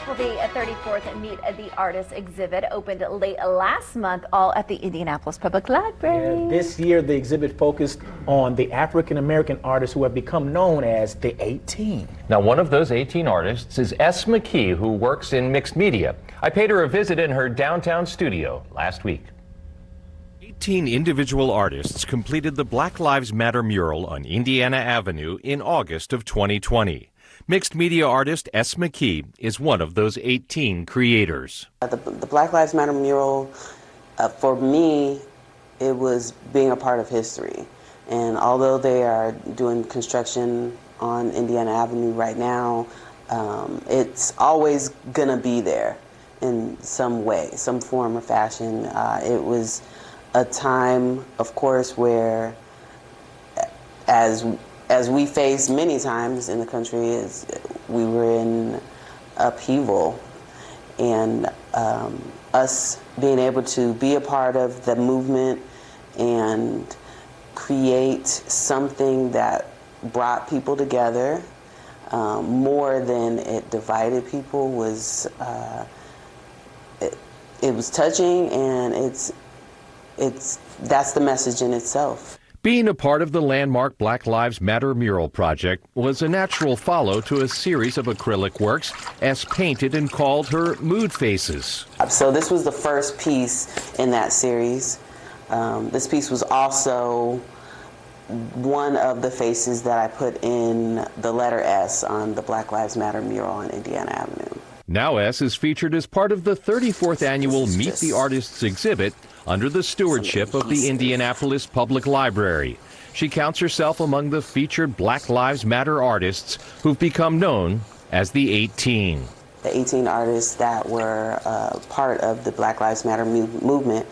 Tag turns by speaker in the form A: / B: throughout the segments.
A: Well, the 34th Meet the Artist exhibit opened late last month, all at the Indianapolis Public Library.
B: Yeah, this year, the exhibit focused on the African-American artists who have become known as the 18.
C: Now, one of those 18 artists is S. McKee, who works in mixed media. I paid her a visit in her downtown studio last week.
D: 18 individual artists completed the Black Lives Matter mural on Indiana Avenue in August of 2020. Mixed media artist S. McKee is one of those 18 creators.
E: The Black Lives Matter mural, for me, it was being a part of history. And although they are doing construction on Indiana Avenue right now, it's always going to be there in some way, some form or fashion. It was a time, of course, where as we faced many times in the country, is we were in upheaval, and us being able to be a part of the movement and create something that brought people together more than it divided people was it was touching, and that's the message in itself.
D: Being a part of the landmark Black Lives Matter mural project was a natural follow to a series of acrylic works S painted and called her mood faces.
E: So this was the first piece in that series. This piece was also one of the faces that I put in the letter S on the Black Lives Matter mural on Indiana Avenue.
D: Now S is featured as part of the 34th annual Meet the Artists exhibit under the stewardship of the Indianapolis Public Library. She counts herself among the featured Black Lives Matter artists who've become known as the 18.
E: The 18 artists that were part of the Black Lives Matter movement.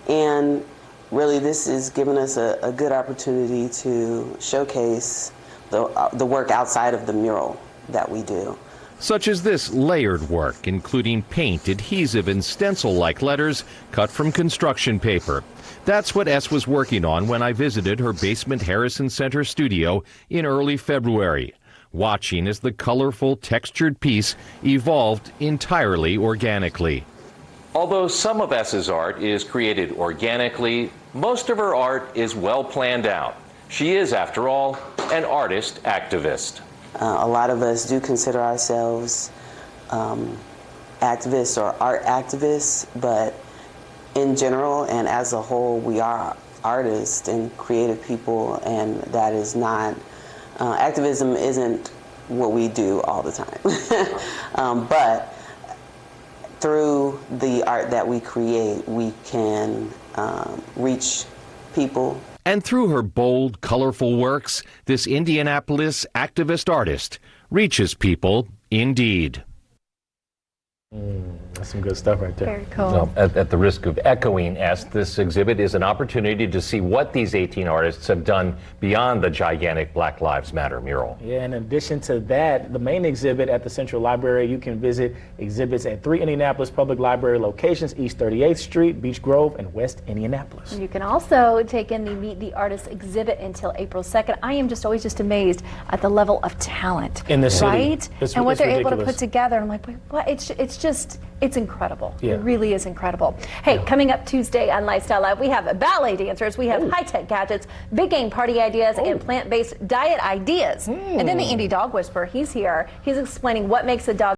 E: And really this is giving us a good opportunity to showcase the work outside of the mural that we do.
D: Such as this layered work, including paint, adhesive, and stencil-like letters cut from construction paper. That's what S was working on when I visited her basement Harrison Center studio in early February, watching as the colorful, textured piece evolved entirely organically.
C: Although some of S's art is created organically, most of her art is well planned out. She is, after all, an artist activist.
E: A lot of us do consider ourselves activists or art activists, but in general and as a whole, we are artists and creative people, and that is not, activism isn't what we do all the time. But through the art that we create, we can reach people.
D: And through her bold, colorful works, this Indianapolis activist artist reaches people indeed.
B: That's some good stuff right there.
A: Very cool.
C: Well, at the risk of echoing S, this exhibit is an opportunity to see what these 18 artists have done beyond the gigantic Black Lives Matter mural.
B: Yeah, in addition to that, the main exhibit at the Central Library, you can visit exhibits at 3 Indianapolis Public Library locations: East 38th Street, Beech Grove, and West Indianapolis.
A: You can also take in the Meet the Artist exhibit until April 2nd. I am always amazed at the level of talent
B: In the city.
A: right? And what they're able to
B: ridiculous.
A: put together. I'm like, wait, what? It's incredible.
B: Yeah.
A: It really is incredible. Hey, coming up Tuesday on Life.Style.Live, we have ballet dancers, we have high-tech gadgets, big game party ideas, and plant-based diet ideas. And then the Indie Dog Whisperer, he's here. He's explaining what makes a dog